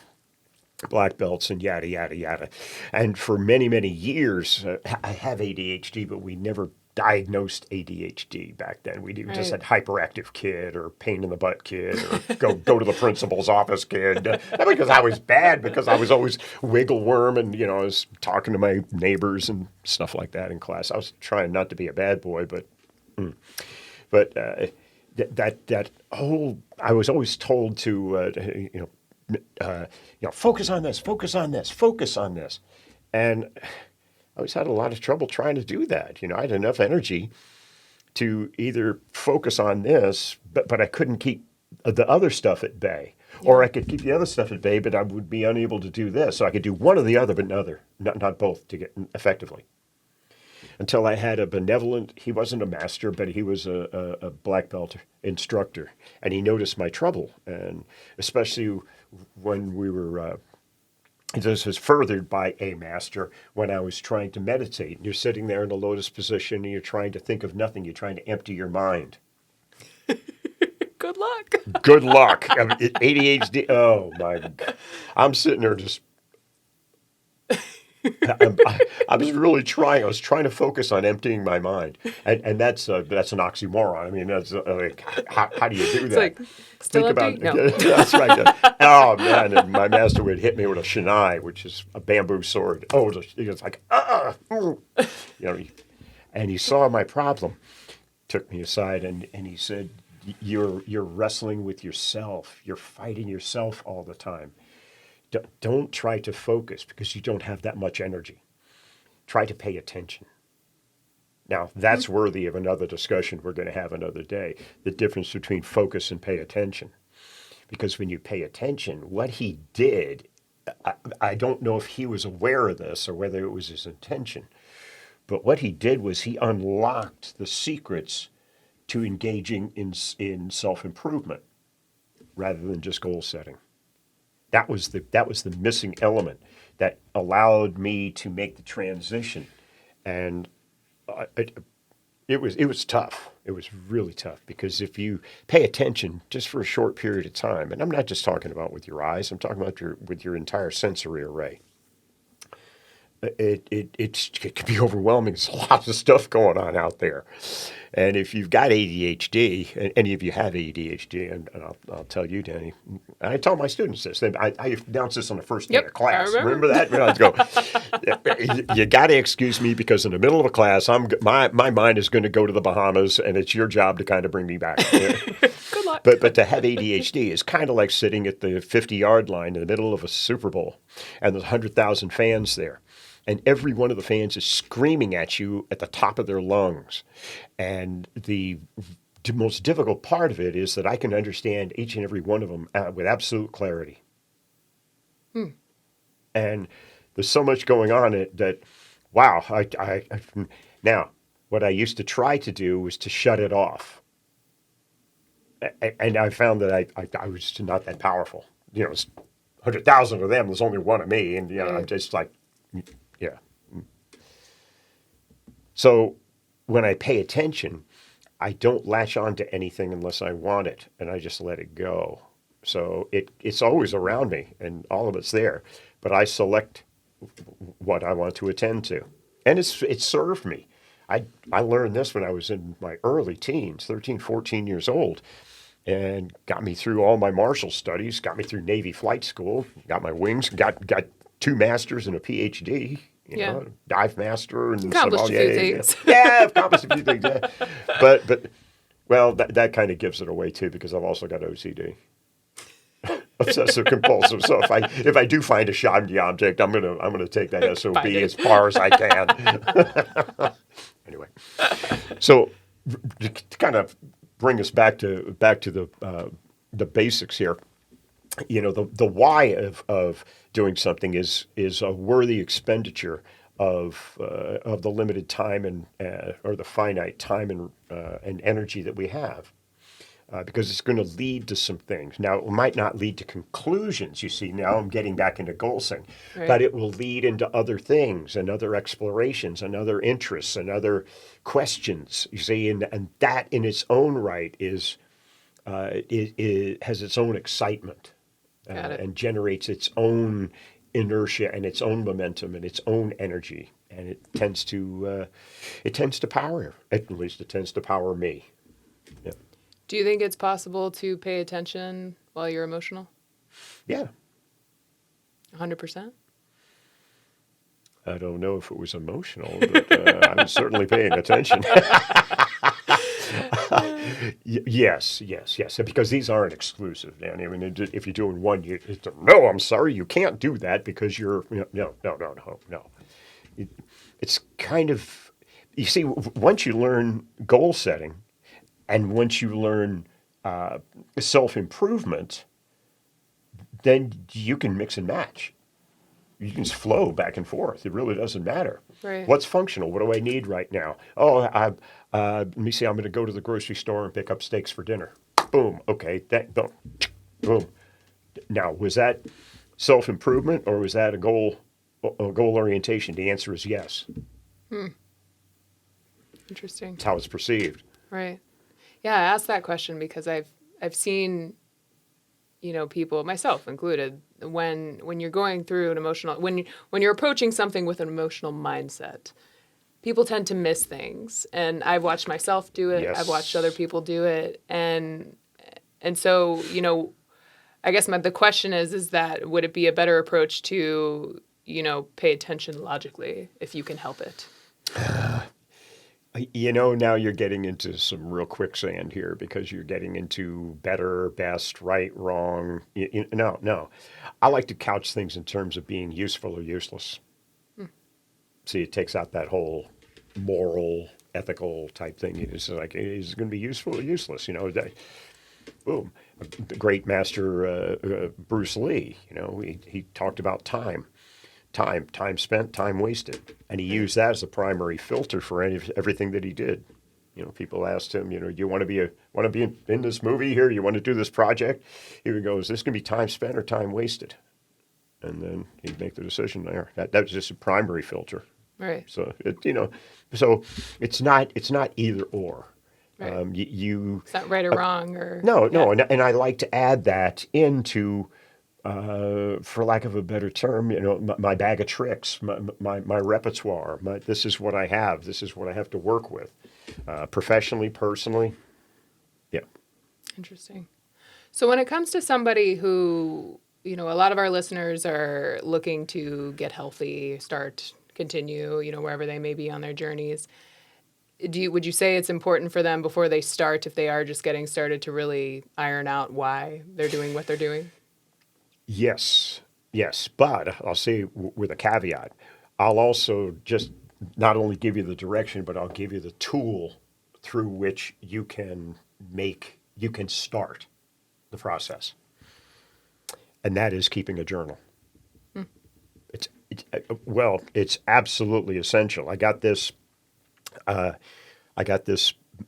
black belts and yada, yada, yada. And for many, many years, I have ADHD, but we never diagnosed ADHD back then. We just had hyperactive kid or pain in the butt kid or go to the principal's office kid. Not because I was bad, because I was always wiggle worm and, I was talking to my neighbors and stuff like that in class. I was trying not to be a bad boy, but that whole, I was always told to, focus on this. And I always had a lot of trouble trying to do that. I had enough energy to either focus on this, but I couldn't keep the other stuff at bay. Yeah. Or I could keep the other stuff at bay, but I would be unable to do this. So I could do one or the other, but not both to get effectively. Until I had a benevolent, he wasn't a master, but he was a black belt instructor. And he noticed my trouble. And especially when we were, this was furthered by a master when I was trying to meditate. And you're sitting there in a lotus position and you're trying to think of nothing. You're trying to empty your mind. Good luck. Good luck. ADHD. Oh, my God. I'm sitting there just I was really trying. I was trying to focus on emptying my mind, and that's an oxymoron. I mean, that's like, how do you do It's that? like, still Think empty? about No. that's right. Oh man! And my master would hit me with a shinai, which is a bamboo sword. Oh, it was like you know, and he saw my problem, took me aside, and he said, "You're wrestling with yourself. You're fighting yourself all the time. Don't try to focus because you don't have that much energy. Try to pay attention." Now, that's worthy of another discussion we're going to have another day, the difference between focus and pay attention. Because when you pay attention, what he did, I don't know if he was aware of this or whether it was his intention, but what he did was he unlocked the secrets to engaging in self-improvement rather than just goal setting. That was the missing element that allowed me to make the transition, and it was tough. It was really tough because if you pay attention just for a short period of time, and I'm not just talking about with your eyes, I'm talking about with your entire sensory array. It can be overwhelming. There's lots of stuff going on out there. And if you've got ADHD, and any of you have ADHD, and I'll tell you, Danny, I tell my students this. I announced this on the first day Yep, of class. I remember. That? Let's go. You got to excuse me because in the middle of a class, my mind is going to go to the Bahamas, and it's your job to kind of bring me back. Good luck. But to have ADHD is kind of like sitting at the 50-yard line in the middle of a Super Bowl, and there's 100,000 fans there. And every one of the fans is screaming at you at the top of their lungs. And the most difficult part of it is that I can understand each and every one of them with absolute clarity. And there's so much going on that wow. Now, what I used to try to do was to shut it off. And I found that I was just not that powerful. It's 100,000 of them. There's only one of me. And, I'm just like, yeah. So when I pay attention, I don't latch on to anything unless I want it, and I just let it go. So it's always around me, and all of it's there. But I select what I want to attend to. And it served me. I learned this when I was in my early teens, 13, 14 years old, and got me through all my martial studies, got me through Navy flight school, got my wings, got 2 masters and a PhD. Dive master and accomplished a few things. Yeah, I've accomplished a few things. Yeah. But well, that kind of gives it away too because I've also got OCD, obsessive compulsive. So if I do find a shiny object, I'm gonna take that SOB as far as I can. Anyway, so to kind of bring us back to the basics here. The why of doing something is a worthy expenditure of the limited time and or the finite time and energy that we have, because it's going to lead to some things. Now, it might not lead to conclusions. You see, now I'm getting back into goal setting, Right. but it will lead into other things and other explorations and other interests and other questions. You see, and that in its own right is it has its own excitement. And generates its own inertia and its own momentum and its own energy, and it tends to power. At least it tends to power me. Yeah. Do you think it's possible to pay attention while you're emotional? Yeah. 100%? I don't know if it was emotional, but I was certainly paying attention. Yes, because these aren't exclusive, Danny. I mean, if you're doing one, no, I'm sorry, you can't do that because you're, no. It's kind of, you see, once you learn goal setting and once you learn self-improvement, then you can mix and match. You can just flow back and forth. It really doesn't matter. Right. What's functional? What do I need right now? Oh, let me see. I'm going to go to the grocery store and pick up steaks for dinner. Boom. Okay. Boom. Now, was that self-improvement or was that a goal orientation? The answer is yes. Interesting. It's how it's perceived. Right. Yeah, I asked that question because I've seen people, myself included, when you're going through an emotional, when you're approaching something with an emotional mindset, people tend to miss things. And I've watched myself do it. I've watched other Yes. people do it. And so, I guess the question is that would it be a better approach to, pay attention logically if you can help it? Now you're getting into some real quicksand here because you're getting into better, best, right, wrong. No. I like to couch things in terms of being useful or useless. See, it takes out that whole moral, ethical type thing. It's like, is it going to be useful or useless? Boom. The great master Bruce Lee, he talked about time. Time spent, time wasted. And he used that as the primary filter for everything that he did. People asked him, you want to be in this movie here? You want to do this project? He would go, is this going to be time spent or time wasted? And then he'd make the decision there. That was just a primary filter. Right. So so it's not either or. Right. It's not right or wrong or no, yeah. and I like to add that into, for lack of a better term, my bag of tricks, my repertoire. This is what I have. This is what I have to work with, professionally, personally. Yeah. Interesting. So when it comes to somebody who, a lot of our listeners are looking to get healthy, continue, wherever they may be on their journeys. Would you say it's important for them before they start, if they are just getting started, to really iron out why they're doing what they're doing? Yes. But I'll say with a caveat, I'll also just not only give you the direction, but I'll give you the tool through which you can start the process. And that is keeping a journal. It's absolutely essential. I got this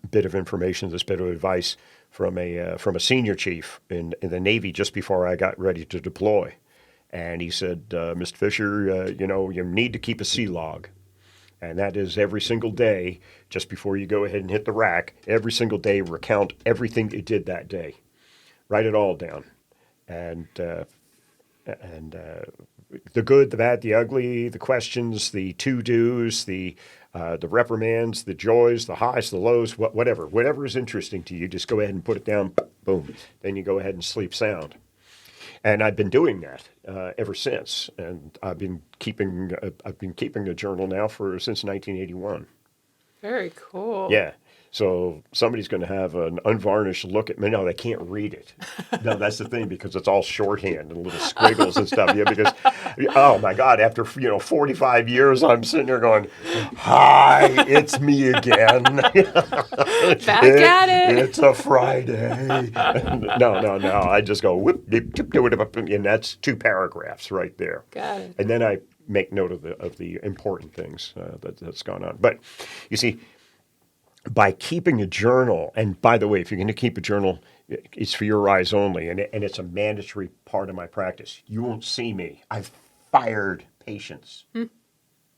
bit of information, this bit of advice from a senior chief in the Navy just before I got ready to deploy, and he said, "Mr. Fisher, you need to keep a sea log, and that is every single day, just before you go ahead and hit the rack, every single day, recount everything you did that day, write it all down, and." The good, the bad, the ugly, the questions, the to-dos, the reprimands, the joys, the highs, the lows, whatever is interesting to you, just go ahead and put it down. Boom. Then you go ahead and sleep sound. And I've been doing that ever since. And I've been keeping a journal now since 1981. Very cool. Yeah. So somebody's going to have an unvarnished look at me. No, they can't read it. No, that's the thing, because it's all shorthand and little squiggles and stuff. Yeah, because, oh my God, after 45 years, I'm sitting there going, "Hi, it's me again. Back at it. It's a Friday." No. I just go whoop, dip, dip, dip, dip, and that's 2 paragraphs right there. Got it. And then I make note of the important things that's gone on. But you see, by keeping a journal, and by the way, if you're going to keep a journal, it's for your eyes only, and it's a mandatory part of my practice. You won't see me. I've fired patients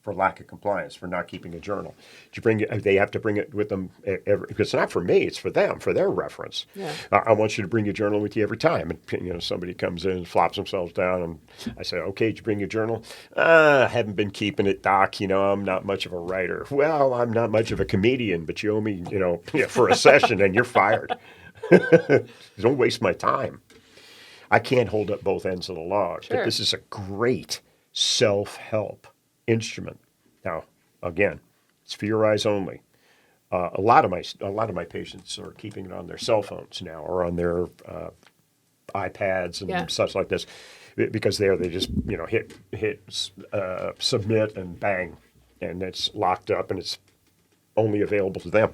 for lack of compliance, for not keeping a journal. They have to bring it with them because it's not for me, it's for them, for their reference. Yeah. I want you to bring your journal with you every time. And somebody comes in and flops themselves down, and I say, "Okay, did you bring your journal?" "I haven't been keeping it, doc. I'm not much of a writer." "Well, I'm not much of a comedian, but you owe me, for a session, and you're fired." Don't waste my time. I can't hold up both ends of the log. Sure. But this is a great self-help instrument. Now, again, it's for your eyes only. A lot of my patients are keeping it on their cell phones now, or on their iPads and such like this, because they just hit submit and bang, and it's locked up and it's only available to them.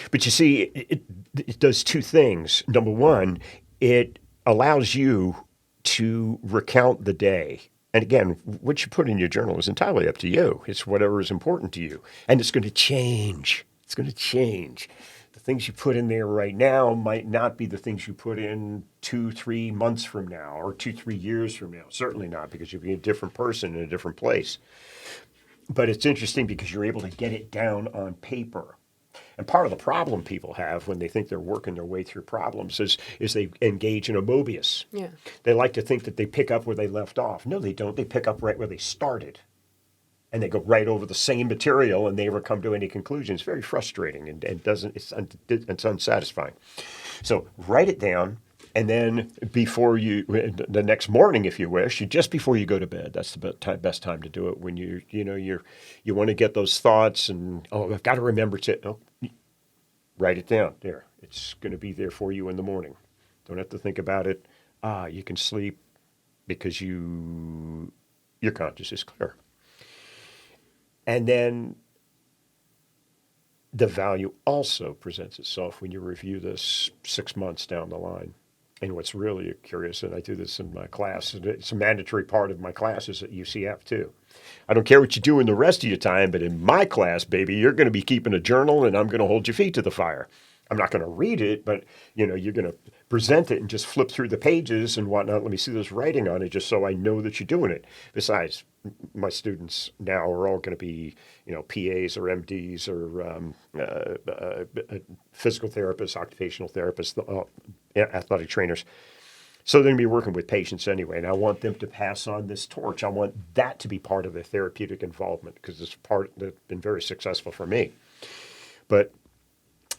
But you see, it does 2 things. Number one, it allows you to recount the day. And again, what you put in your journal is entirely up to you. It's whatever is important to you. And it's going to change. It's going to change. The things you put in there right now might not be the things you put in 2-3 months from now, or 2-3 years from now. Certainly not, because you'll be a different person in a different place. But it's interesting because you're able to get it down on paper. And part of the problem people have when they think they're working their way through problems is they engage in a Mobius. Yeah. They like to think that they pick up where they left off. No, they don't. They pick up right where they started. And they go right over the same material and they never come to any conclusion. It's very frustrating and it's unsatisfying. So write it down. And then the next morning, if you wish, just before you go to bed, that's the best time to do it. When you want to get those thoughts and, I've got to remember write it down. There, it's going to be there for you in the morning. Don't have to think about it. You can sleep because your conscience is clear. And then the value also presents itself when you review this 6 months down the line. And what's really curious, and I do this in my class, and it's a mandatory part of my classes at UCF too. I don't care what you do in the rest of your time, but in my class, baby, you're going to be keeping a journal and I'm going to hold your feet to the fire. I'm not going to read it, but you're going to present it and just flip through the pages and whatnot. Let me see this writing on it just so I know that you're doing it. Besides, my students now are all going to be, PAs or MDs or physical therapists, occupational therapists, athletic trainers. So they're going to be working with patients anyway, and I want them to pass on this torch. I want that to be part of their therapeutic involvement because it's part that's been very successful for me. But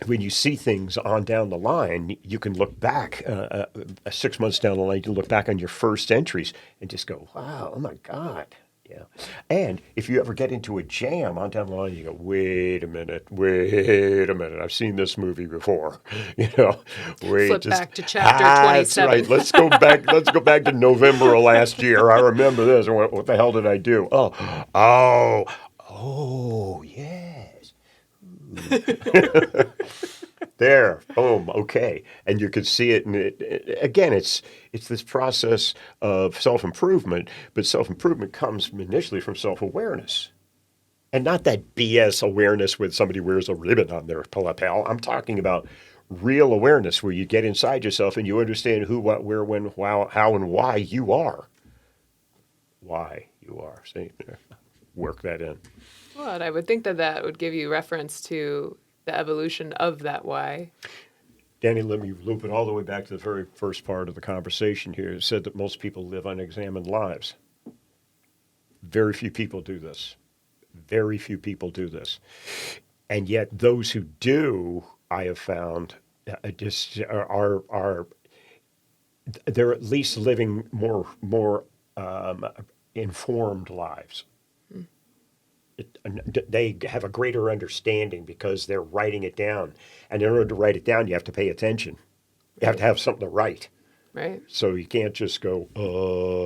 when you see things on down the line, you can look back 6 months down the line, you can look back on your first entries and just go, wow, oh my God. Yeah. And if you ever get into a jam on down the line, you go, wait a minute, I've seen this movie before. Flip back to chapter 27. That's right. Let's go back to November of last year. I remember this. What the hell did I do? Oh, yes. There, boom, okay. And you could see it. And again, it's this process of self-improvement, but self-improvement comes initially from self-awareness. And not that BS awareness where somebody wears a ribbon on their lapel. I'm talking about real awareness where you get inside yourself and you understand who, what, where, when, how, and why you are. Why you are. See, work that in. Well, and I would think that would give you reference to the evolution of that why. Danny, let me loop it all the way back to the very first part of the conversation here. It said that most people live unexamined lives. Very few people do this. Very few people do this. And yet those who do, I have found, they're at least living more informed lives. They have a greater understanding because they're writing it down. And in order to write it down, you have to pay attention. You have to have something to write. Right. So you can't just go,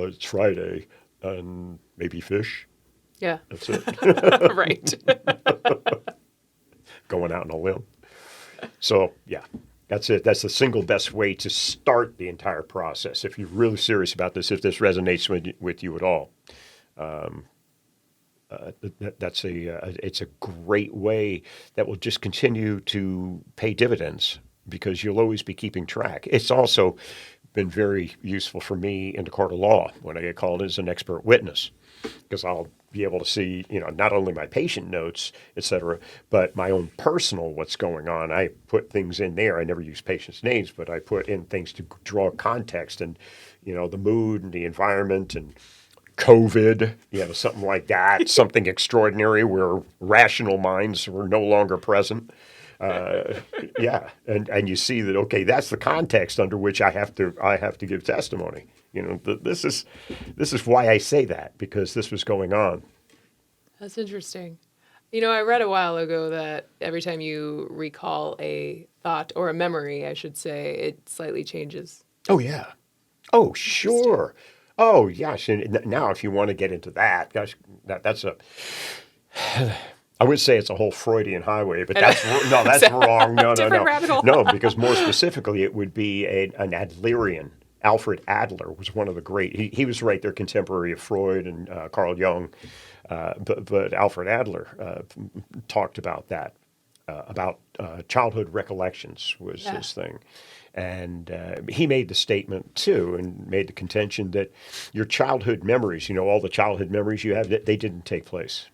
it's Friday and maybe fish. Yeah. That's it. Right. Going out on a limb. So, yeah, that's it. That's the single best way to start the entire process. If you're really serious about this, if this resonates with you at all. It's a great way that will just continue to pay dividends because you'll always be keeping track. It's also been very useful for me in the court of law when I get called as an expert witness because I'll be able to see, not only my patient notes, et cetera, but my own personal what's going on. I put things in there. I never use patients' names, but I put in things to draw context and, the mood and the environment and COVID, something like that, something extraordinary where rational minds were no longer present. And you see that, okay, that's the context under which I have to give testimony. This is why I say that, because this was going on. That's interesting. I read a while ago that every time you recall a thought or a memory, I should say, it slightly changes. Oh, yeah. Oh, sure. Oh, gosh. And now if you want to get into that, gosh, that's I would say it's a whole Freudian highway, but that's wrong. No. Rabbit hole. No, because more specifically, it would be an Adlerian. Alfred Adler was one of the great. He was right there, contemporary of Freud and Carl Jung, but Alfred Adler talked about that. About childhood recollections was his thing. And he made the statement, too, and made the contention that your childhood memories, all the childhood memories you have, they didn't take place.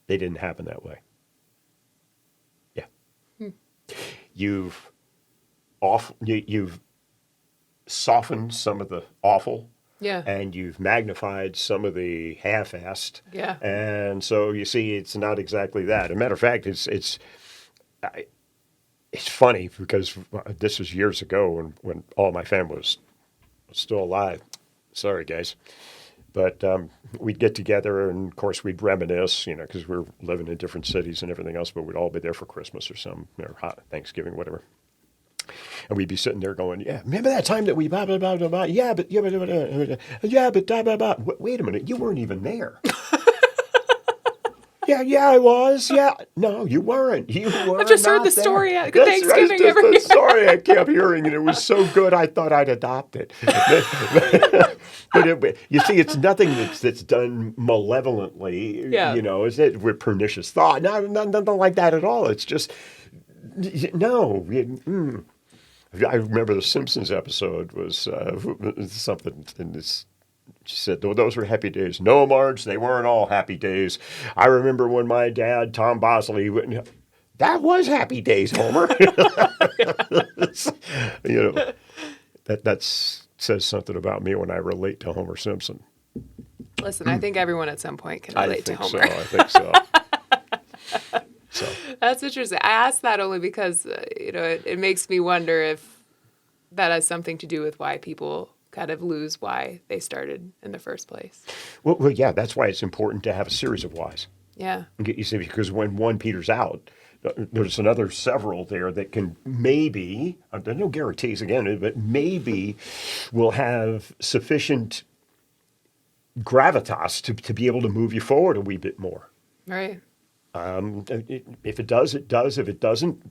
They didn't happen that way. Yeah. You've softened some of the awful, Yeah. and you've magnified some of the half-assed. Yeah. And so you see, it's not exactly that. As a matter of fact, it's funny because this was years ago when all my family was still alive. Sorry, guys. But we'd get together, and of course we'd reminisce, because we were living in different cities and everything else, but we'd all be there for Christmas or some, or Thanksgiving, whatever. And we'd be sitting there going, yeah, remember that time that we blah, blah, blah, blah, blah. Yeah, but blah, blah, blah. Wait a minute, you weren't even there. Yeah, I was. Yeah. No, you weren't. You were I've just heard not the there. story at That's Thanksgiving just every the year. story I kept hearing, and it was so good I thought I'd adopt it. But you see, it's nothing that's done malevolently, Yeah. Is it with pernicious thought? No, nothing like that at all. It's just, no. I remember the Simpsons episode was something in this. She said, those were happy days. No, Marge, they weren't all happy days. I remember when my dad, Tom Bosley, that was happy days, Homer. That says something about me when I relate to Homer Simpson. Listen, I think everyone at some point can relate to Homer. I think so. So. That's interesting. I asked that only because, it makes me wonder if that has something to do with why people kind of lose why they started in the first place. Well, yeah, that's why it's important to have a series of whys. Yeah. You see, because when one peters out, there's another several there that can maybe, there's no guarantees again, but maybe will have sufficient gravitas to be able to move you forward a wee bit more. Right. If it does, it does. If it doesn't,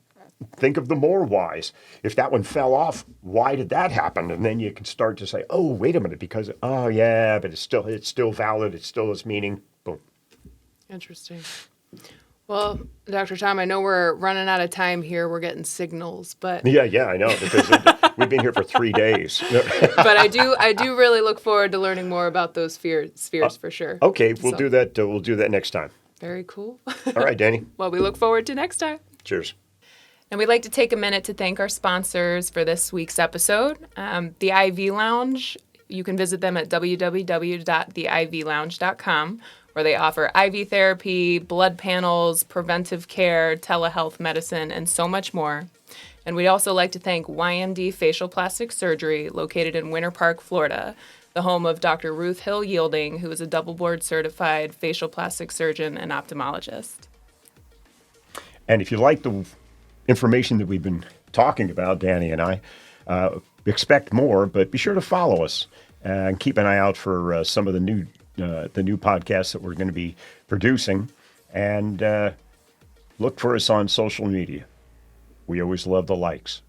think of the more whys. If that one fell off, why did that happen? And then you can start to say, oh, wait a minute, because, oh, yeah, but it's still valid. It still has meaning. Boom. Interesting. Well, Dr. Tom, I know we're running out of time here. We're getting signals, but Yeah, I know, because we've been here for 3 days. but I do really look forward to learning more about those spheres for sure. Okay, we'll So, do that. We'll do that next time. Very cool. All right, Danny. Well, we look forward to next time. Cheers. And we'd like to take a minute to thank our sponsors for this week's episode. The IV Lounge, you can visit them at www.theivlounge.com, where they offer IV therapy, blood panels, preventive care, telehealth medicine, and so much more. And we'd also like to thank YMD Facial Plastic Surgery, located in Winter Park, Florida, the home of Dr. Ruth Hill Yielding, who is a double board certified facial plastic surgeon and ophthalmologist. And if you like the information that we've been talking about, Danny and I, expect more, but be sure to follow us and keep an eye out for some of the new podcasts that we're going to be producing. And look for us on social media. We always love the likes.